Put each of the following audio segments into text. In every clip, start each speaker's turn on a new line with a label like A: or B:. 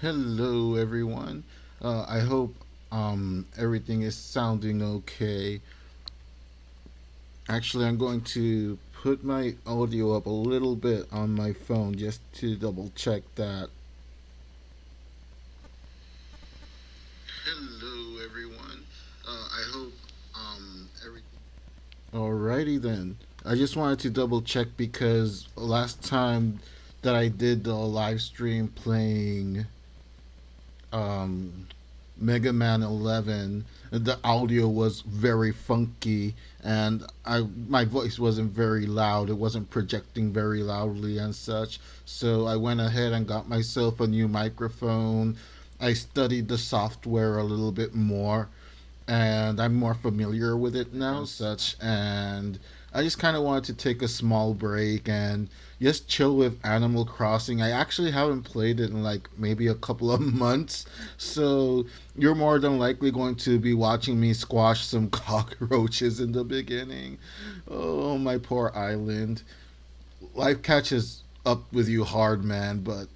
A: Hello, everyone. I hope everything is sounding okay. Actually, I'm going to put my audio up a little bit on my phone just to double check that. Hello, everyone. I hope everything. Alrighty then. I just wanted to double check because last time that I did the live stream playing um, Mega Man 11, the audio was very funky, and my voice wasn't very loud. It wasn't projecting very loudly and such. So I went ahead and got myself a new microphone. I studied the software a little bit more, and I'm more familiar with it now, such. And I just kind of wanted to take a small break and just chill with Animal Crossing. I actually haven't played it in like maybe a couple of months, so you're more than likely going to be watching me squash some cockroaches in the beginning. Oh, my poor island. Life catches up with you hard, man, but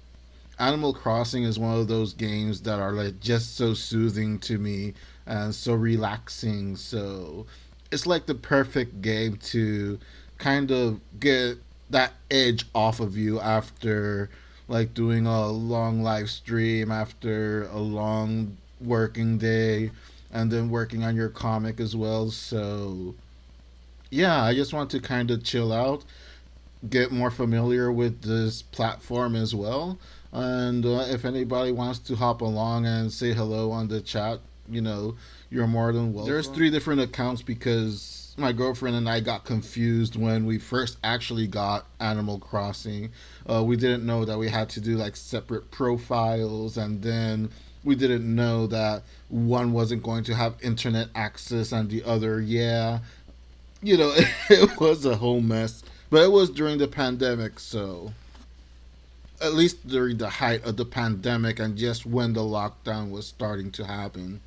A: Animal Crossing is one of those games that are like just so soothing to me and so relaxing. So it's like the perfect game to kind of get that edge off of you after like doing a long live stream, after a long working day, and then working on your comic as well. So yeah, I just want to kind of chill out, get more familiar with this platform as well. And if anybody wants to hop along and say hello on the chat, you know, you're more than welcome. There's three different accounts because my girlfriend and I got confused when we first actually got Animal Crossing. We didn't know that we had to do like separate profiles, and then we didn't know that one wasn't going to have internet access and the other, yeah. You know, it was a whole mess. But it was during the pandemic, so at least during the height of the pandemic and just when the lockdown was starting to happen.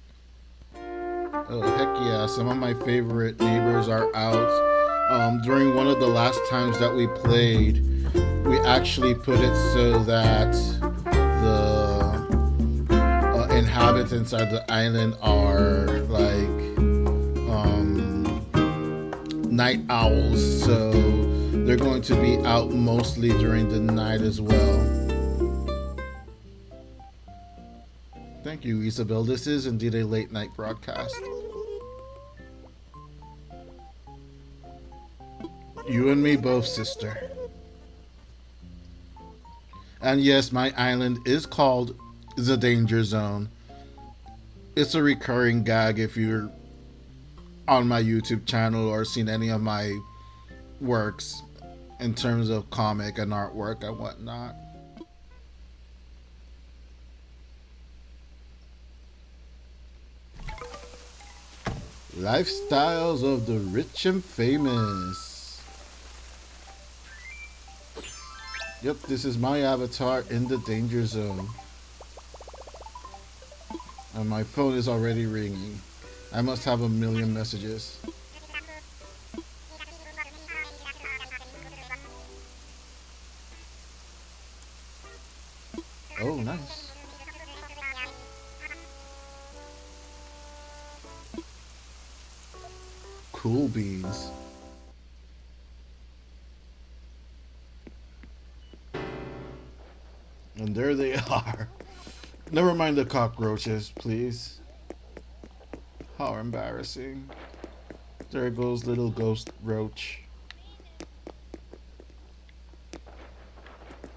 A: Oh, heck yeah. Some of my favorite neighbors are out. During one of the last times that we played, we actually put it so that the inhabitants of the island are like night owls, so they're going to be out mostly during the night as well. Thank you, Isabel. This is indeed a late night broadcast. You and me both, sister. And yes, my island is called the Danger Zone. It's a recurring gag if you're on my YouTube channel or seen any of my works in terms of comic and artwork and whatnot. Lifestyles of the rich and famous. Yep, this is my avatar in the danger zone. And my phone is already ringing. I must have a million messages. Oh, nice. Cool beans. And there they are. Never mind the cockroaches, please. How embarrassing. There goes little ghost roach.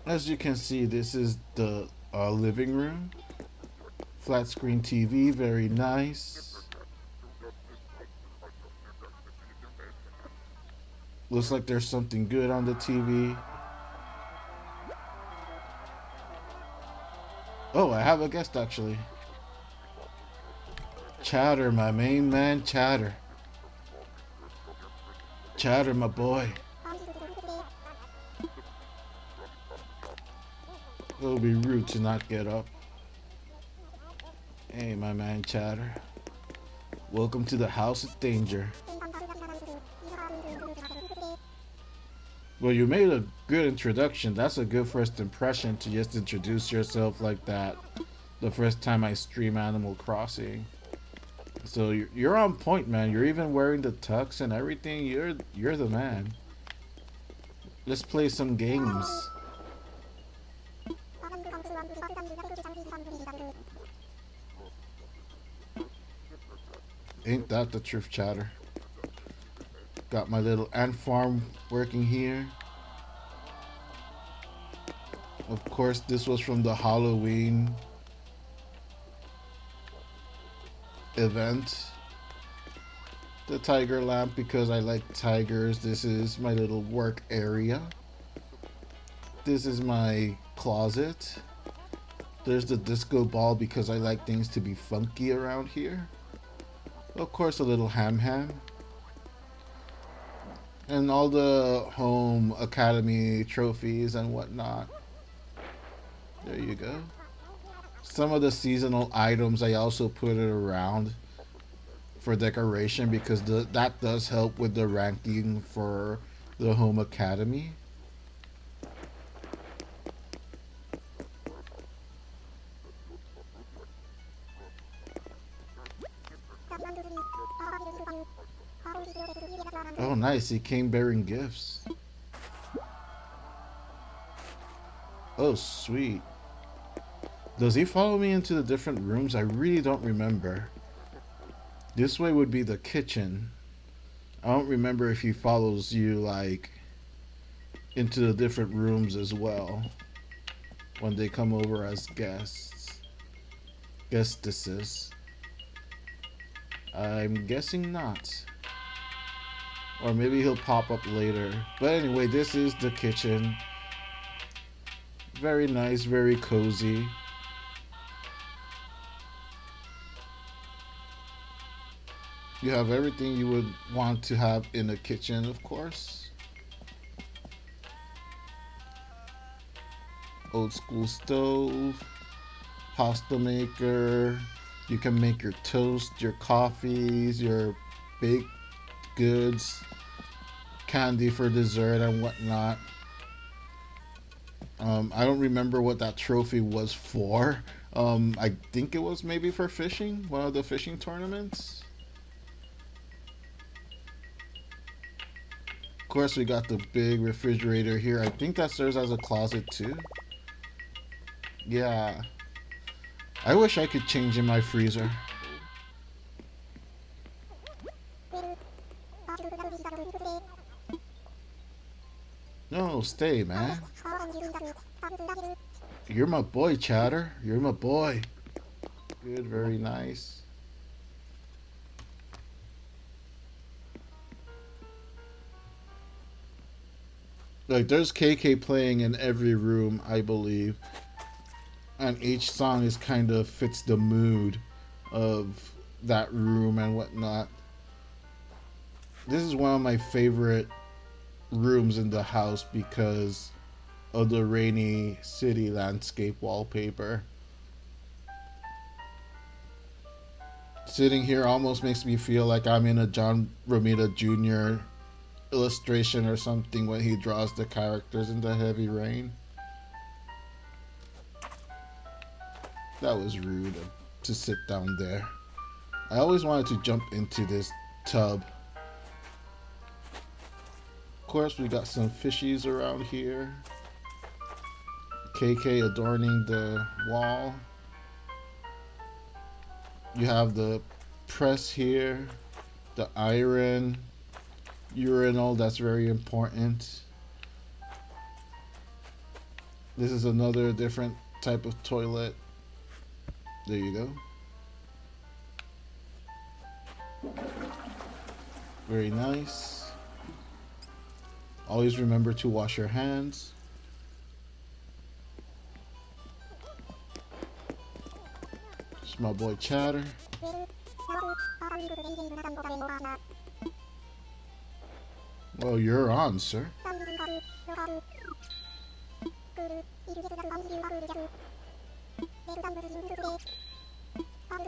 A: As you can see, this is the living room. Flat screen TV, very nice. Looks like there's something good on the TV. Oh, I have a guest actually. Chatter, my main man, Chatter. Chatter, my boy. It would be rude to not get up. Hey, my man, Chatter. Welcome to the House of Danger. Well, you made a good introduction. That's a good first impression to just introduce yourself like that. the first time I stream Animal Crossing. So you're on point, man. You're even wearing the tux and everything. You're the man. Let's play some games. Ain't that the truth, chatter? Got my little ant farm working here. Of course, this was from the Halloween event. The tiger lamp because I like tigers. This is my little work area. This is my closet. There's the disco ball because I like things to be funky around here. Of course, a little ham ham. And all the home academy trophies and whatnot. There you go. Some of the seasonal items I also put it around for decoration because that does help with the ranking for the home academy. Oh, nice. He came bearing gifts. Oh, sweet. Does he follow me into the different rooms? I really don't remember. This way would be the kitchen. I don't remember if he follows you, like, into the different rooms as well when they come over as guests. Guestesses. I'm guessing not. Or maybe he'll pop up later. But anyway, this is the kitchen. Very nice, very cozy. You have everything you would want to have in a kitchen, of course. Old school stove, pasta maker. You can make your toast, your coffees, your baked goods, candy for dessert and whatnot. I don't remember what that trophy was for. I think it was maybe for fishing, one of the fishing tournaments. Of course, we got the big refrigerator here. I think that serves as a closet too. Yeah. I wish I could change in my freezer. No, stay, man. You're my boy, Chatter. You're my boy. Good, very nice. Like, there's KK playing in every room, I believe. And each song is kind of fits the mood of that room and whatnot. This is one of my favorite rooms in the house because of the rainy city landscape wallpaper. Sitting here almost makes me feel like I'm in a John Romita Jr. illustration or something when he draws the characters in the heavy rain. That was rude to sit down there. I always wanted to jump into this tub. Of course, we got some fishies around here. KK adorning the wall. You have the press here, the iron, urinal, that's very important. This is another different type of toilet. There you go. Very nice. Always remember to wash your hands. It's my boy Chatter. Well, you're on, sir.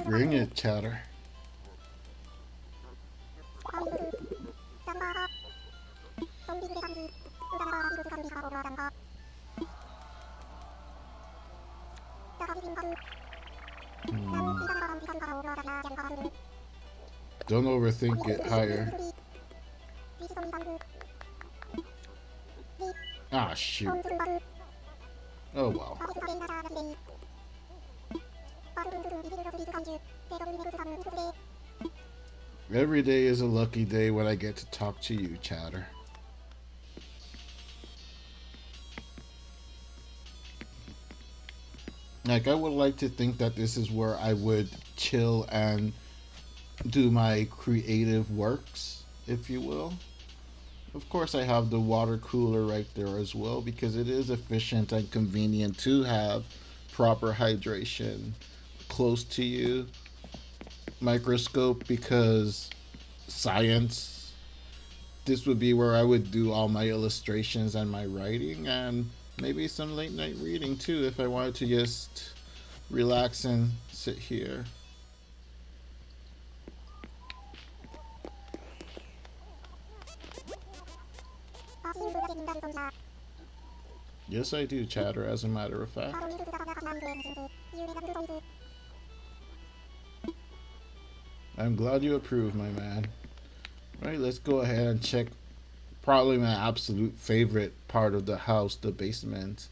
A: Bring it, Chatter. Don't overthink it. Higher. Ah, shoot. Oh well. Every day is a lucky day when I get to talk to you, Chatter. Like, I would like to think that this is where I would chill and do my creative works, if you will. Of course, I have the water cooler right there as well because it is efficient and convenient to have proper hydration close to you. Microscope because science. This would be where I would do all my illustrations and my writing and maybe some late night reading too if I wanted to just relax and sit here. Yes, I do, Chatter, as a matter of fact. I'm glad you approve, my man. Right, let's go ahead and check probably my absolute favorite part of the house, the basement.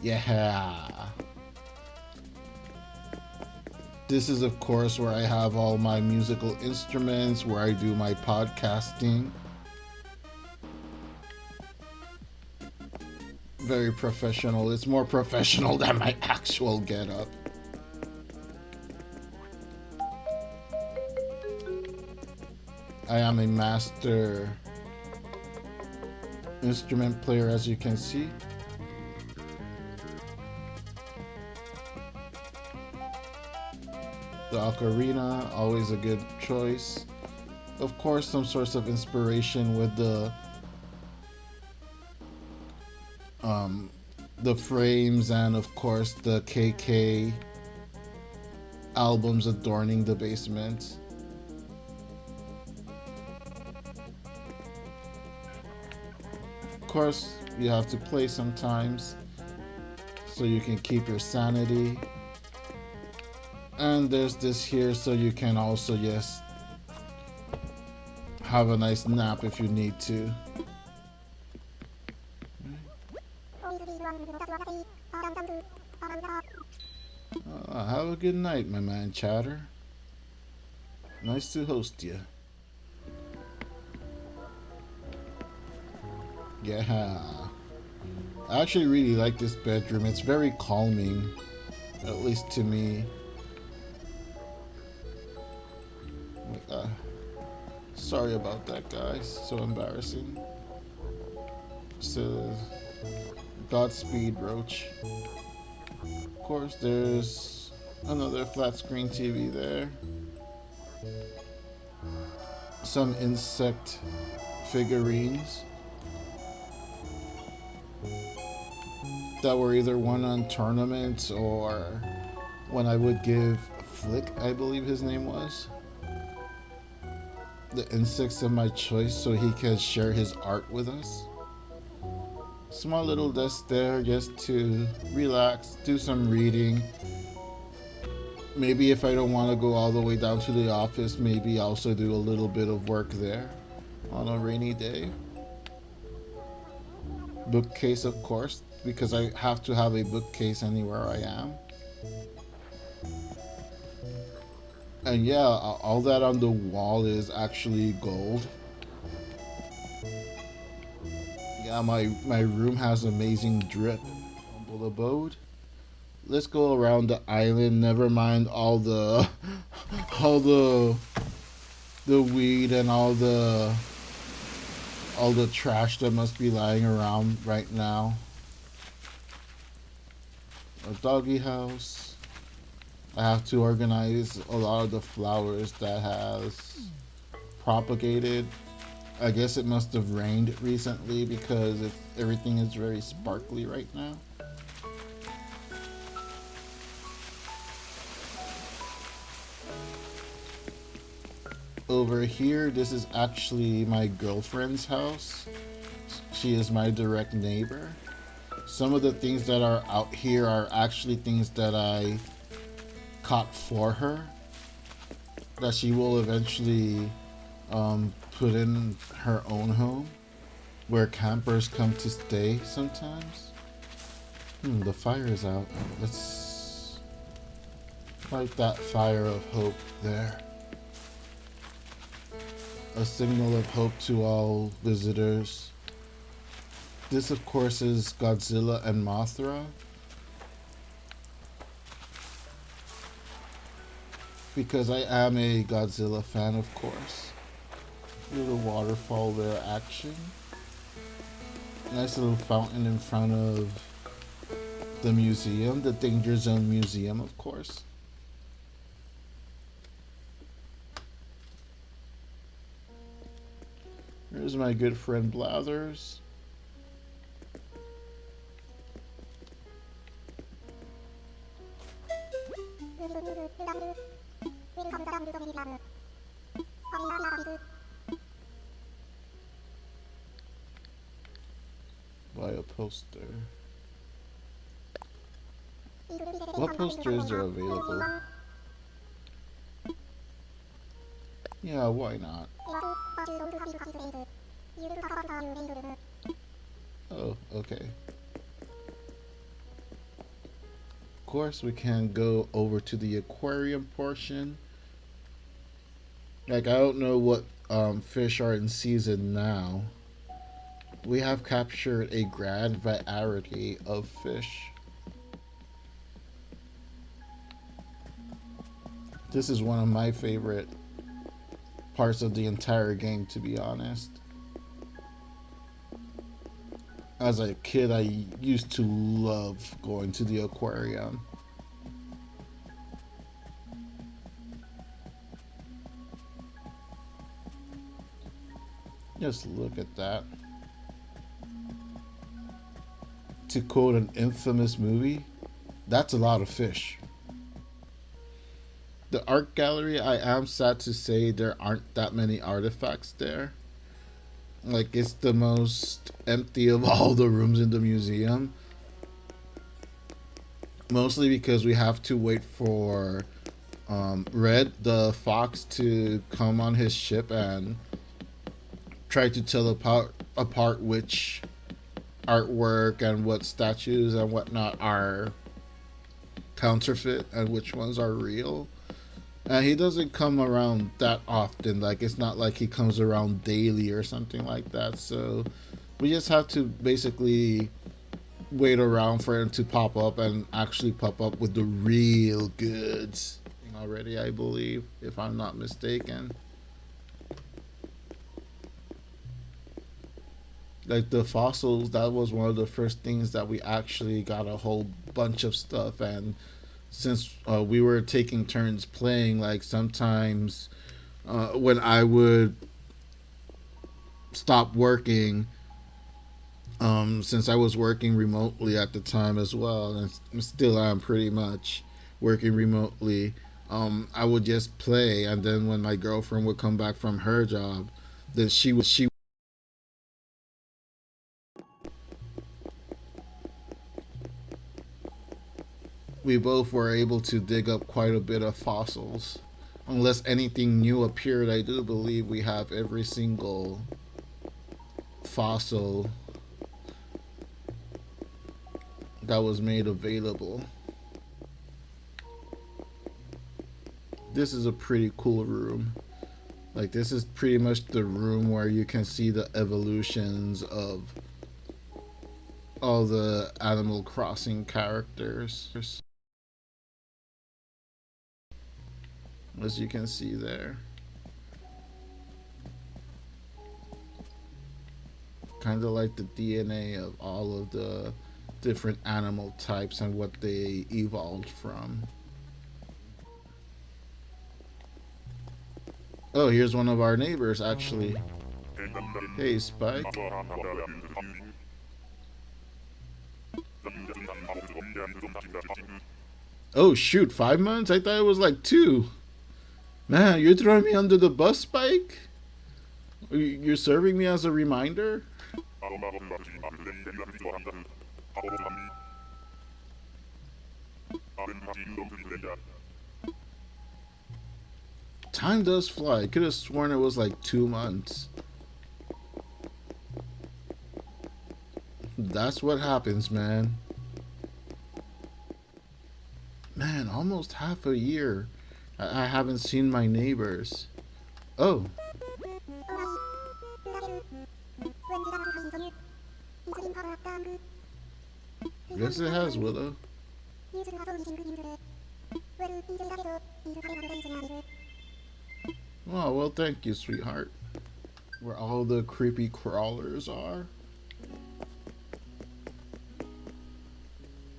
A: Yeah. This is, of course, where I have all my musical instruments, where I do my podcasting. Very professional. It's more professional than my actual getup. I am a master instrument player, as you can see. The ocarina, always a good choice. Of course, some sorts of inspiration with the frames and of course the KK albums adorning the basement. Of course, you have to play sometimes so you can keep your sanity. And there's this here so you can also just have a nice nap if you need to. Have a good night, my man Chatter. Nice to host you. Yeah. I actually really like this bedroom. It's very calming, at least to me. Sorry about that, guys. So embarrassing. So, Godspeed, Roach. Of course, there's another flat screen TV there. Some insect figurines that were either won on tournaments or when I would give Flick, I believe his name was, the insects of my choice so he could share his art with us. Small little desk there just to relax, do some reading. Maybe if I don't want to go all the way down to the office, maybe also do a little bit of work there on a rainy day. Bookcase, of course, because I have to have a bookcase anywhere I am. And yeah, all that on the wall is actually gold. Yeah, my room has amazing drip. Humble abode. Let's go around the island. Never mind all the all the weed and all the trash that must be lying around right now. A doggy house. I have to organize a lot of the flowers that has propagated. I guess it must have rained recently because everything is very sparkly right now. Over here, this is actually my girlfriend's house. She is my direct neighbor. Some of the things that are out here are actually things that I caught for her. that she will eventually put in her own home where campers come to stay sometimes. The fire is out. Let's light that fire of hope there. A signal of hope to all visitors. This, of course, is Godzilla and Mothra. Because I am a Godzilla fan, of course. Little waterfall there, action. Nice little fountain in front of the museum, the Dangerzone Museum, of course. Here's my good friend Blathers. Buy a poster. What posters are available? Yeah, why not? Oh, okay. Of course, we can go over to the aquarium portion. Like, I don't know what fish are in season now. We have captured a grand variety of fish. This is one of my favorite parts of the entire game, to be honest. As a kid, I used to love going to the aquarium. Just look at that. To quote an infamous movie, that's a lot of fish. The art gallery, I am sad to say there aren't that many artifacts there. Like, it's the most empty of all the rooms in the museum. Mostly because we have to wait for Red, the fox, to come on his ship and try to tell apart which artwork and what statues and whatnot are counterfeit and which ones are real. And he doesn't come around that often. Like, it's not like he comes around daily or something like that. So we just have to basically wait around for him to pop up and actually pop up with the real goods already, I believe, if I'm not mistaken. Like the fossils, that was one of the first things that we actually got a whole bunch of stuff. And since we were taking turns playing, like sometimes when I would stop working, since I was working remotely at the time as well, and still am pretty much working remotely, I would just play. And then when my girlfriend would come back from her job, then she we both were able to dig up quite a bit of fossils. Unless anything new appeared, I do believe we have every single fossil that was made available. This is a pretty cool room. Like, this is pretty much the room where you can see the evolutions of all the Animal Crossing characters. As you can see there. Kind of like the DNA of all of the different animal types and what they evolved from. Oh, here's one of our neighbors, actually. Hey, Spike. Oh, shoot, 5 months? I thought it was like 2. Man, you're throwing me under the bus, Spike? You're serving me as a reminder? Time does fly. I could have sworn it was like 2 months. That's what happens, man. Man, almost half a year. I haven't seen my neighbors. Oh, yes it has, Willow. Oh, well, thank you, sweetheart. Where all the creepy crawlers are.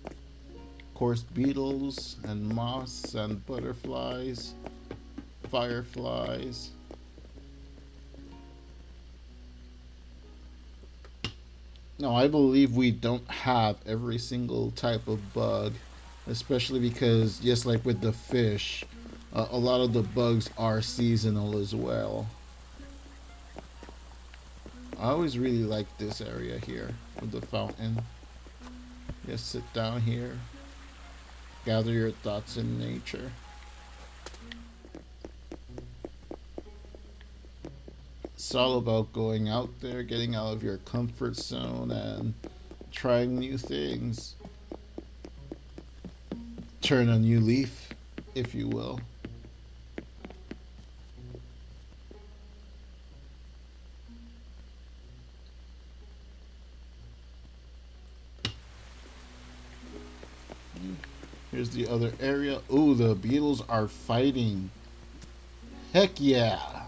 A: Of course, beetles and moths and butterflies, fireflies. No, I believe we don't have every single type of bug, especially because, just like with the fish, a lot of the bugs are seasonal as well. I always really like this area here with the fountain. Just sit down here, gather your thoughts in nature. It's all about going out there, getting out of your comfort zone, and trying new things. Turn a new leaf, if you will. Here's the other area. Ooh, the beetles are fighting. Heck yeah.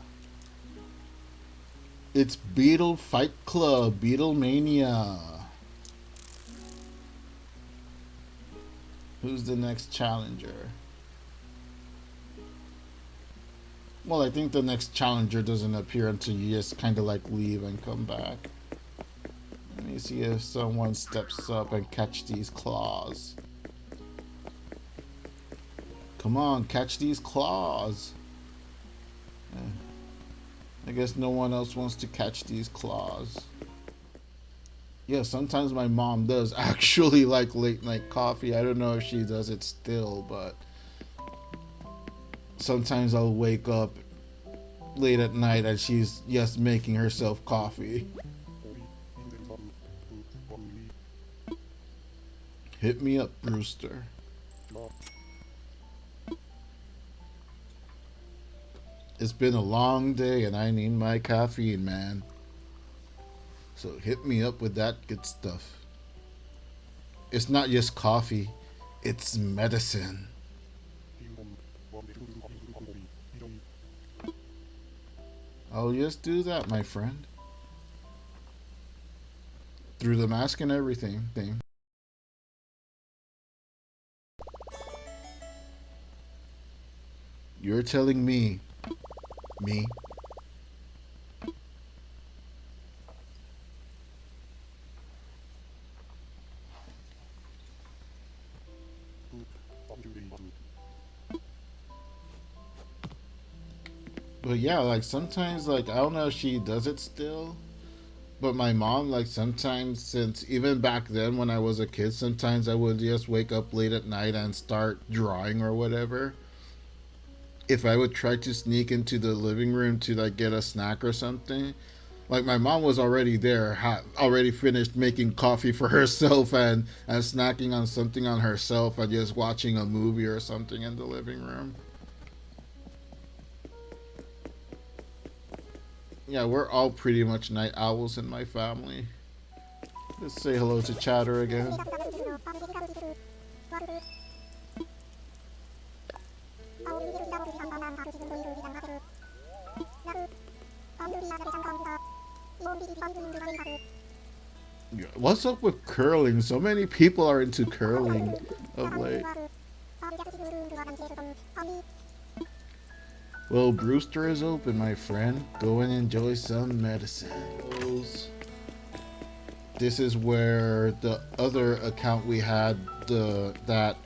A: It's Beetle Fight Club, Beetle Mania. Who's the next challenger? Well, I think the next challenger doesn't appear until you just kind of like leave and come back. Let me see if someone steps up and catch these claws. Come on, catch these claws. I guess no one else wants to catch these claws. Yeah, sometimes my mom does actually like late night coffee. I don't know if she does it still, but sometimes I'll wake up late at night and she's just making herself coffee. Hit me up, Brewster. It's been a long day and I need my caffeine, man. So hit me up with that good stuff. It's not just coffee, it's medicine. I'll just do that, my friend. Through the mask and everything. You're telling me. Me? But yeah, like sometimes, like I don't know if she does it still, but my mom, like sometimes, since even back then when I was a kid, sometimes I would just wake up late at night and start drawing or whatever. If I would try to sneak into the living room to like get a snack or something, like my mom was already there, already finished making coffee for herself and snacking on something on herself and just watching a movie or something in the living room. Yeah, we're all pretty much night owls in my family. Let's say hello to Chatter again. Yeah, what's up with curling? So many people are into curling of late. Well, Brewster is open, my friend. Go and enjoy some medicine. This is where the other account we had, the that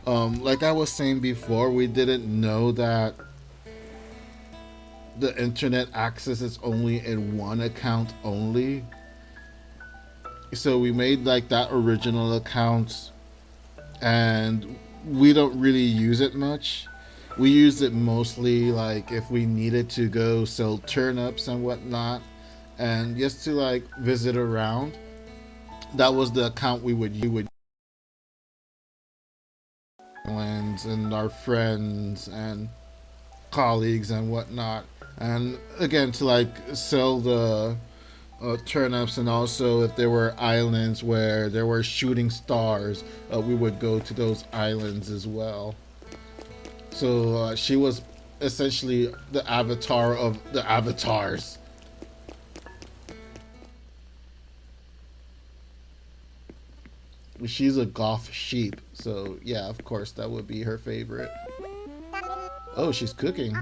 A: like I was saying before, we didn't know that the internet access is only in one account only. So we made like that original account and we don't really use it much. We used it mostly like if we needed to go sell turnips and whatnot, and just to like visit around. That was the account we would use and our friends and colleagues and whatnot. And again, to like sell the turnips, and also if there were islands where there were shooting stars, we would go to those islands as well. So she was essentially the avatar of the avatars. She's a goth sheep, so yeah, of course that would be her favorite. Oh, she's cooking.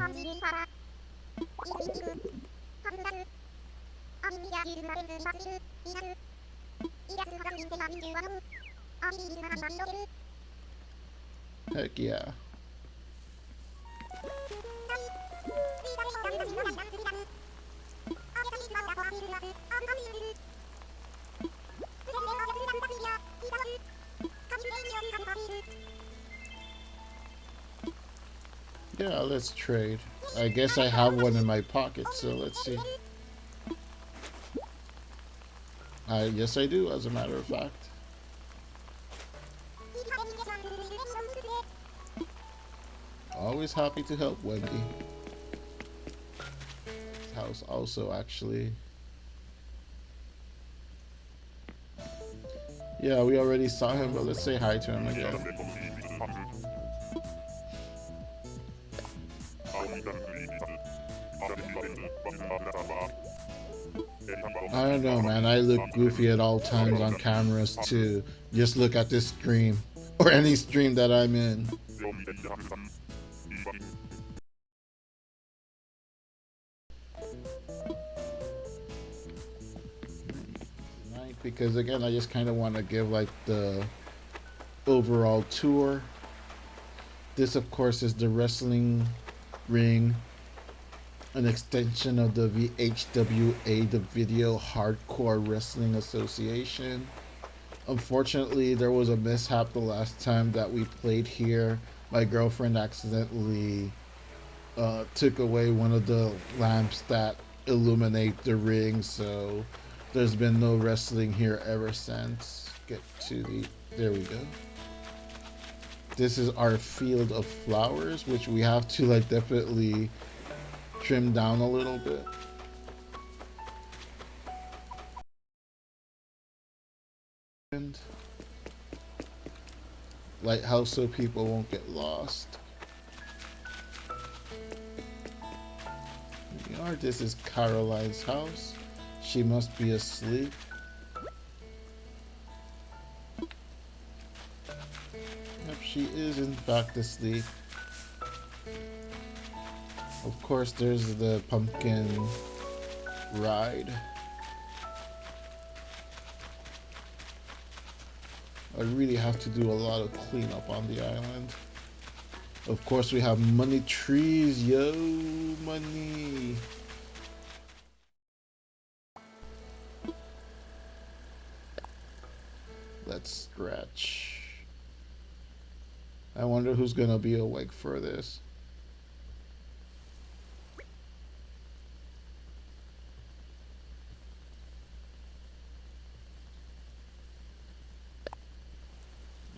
A: Heck yeah. Yeah, let's trade. I guess I have one in my pocket, so let's see. Yes, I do, as a matter of fact. Always happy to help, Wendy. His house also, actually. Yeah, we already saw him, but let's say hi to him again. I don't know, man. I look goofy at all times on cameras too. Just look at this stream or any stream that I'm in. Because again, I just kind of want to give like the overall tour. This, of course, is the wrestling ring, an extension of the VHWA, the Video Hardcore Wrestling Association. Unfortunately, there was a mishap the last time that we played here. My girlfriend accidentally took away one of the lamps that illuminate the ring, so there's been no wrestling here ever since. Get to the... There we go. This is our field of flowers, which we have to like definitely trim down a little bit. And lighthouse so people won't get lost. This is Caroline's house. She must be asleep. Yep, she is in fact asleep. Of course, there's the pumpkin ride. I really have to do a lot of cleanup on the island. Of course, we have money trees. Yo, money. Let's stretch. I wonder who's gonna be awake for this.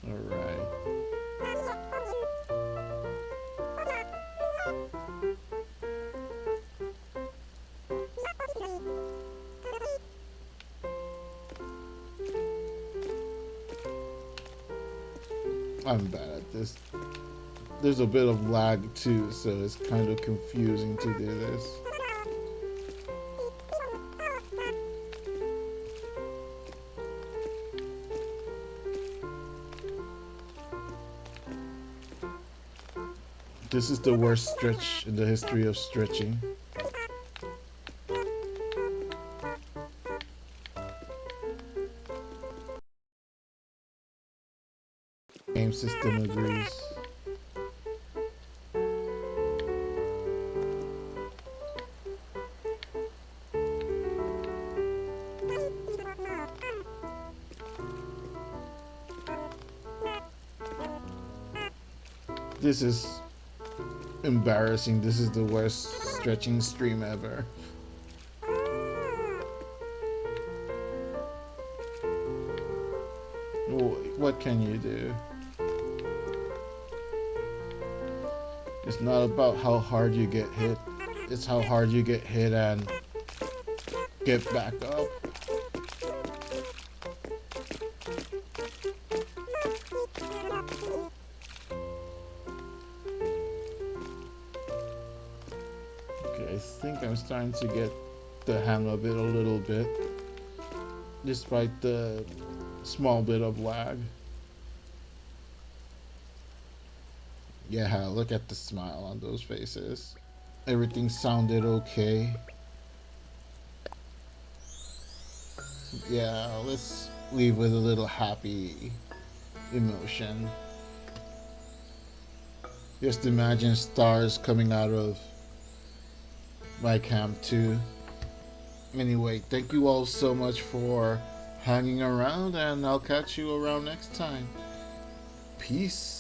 A: All right. I'm bad at this. There's a bit of lag too, so it's kind of confusing to do this. This is the worst stretch in the history of stretching. Game system agrees. This is embarrassing. This is the worst stretching stream ever. What can you do? It's not about how hard you get hit. It's how hard you get hit and get back up. Okay, I think I'm starting to get the hang of it a little bit, despite the small bit of lag. Yeah, look at the smile on those faces. Everything sounded okay. Yeah, let's leave with a little happy emotion. Just imagine stars coming out of my camp too. Anyway, thank you all so much for hanging around, and I'll catch you around next time. Peace.